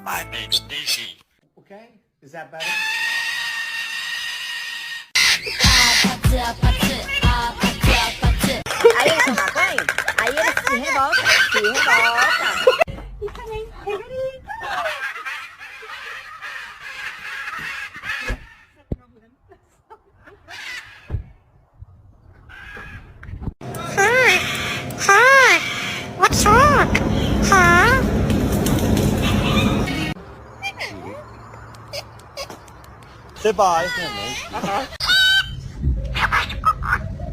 My name's Daisy. Okay, is that better? 아이에서 나가이. 아이에서 해봐. What's wrong? Huh? Say bye.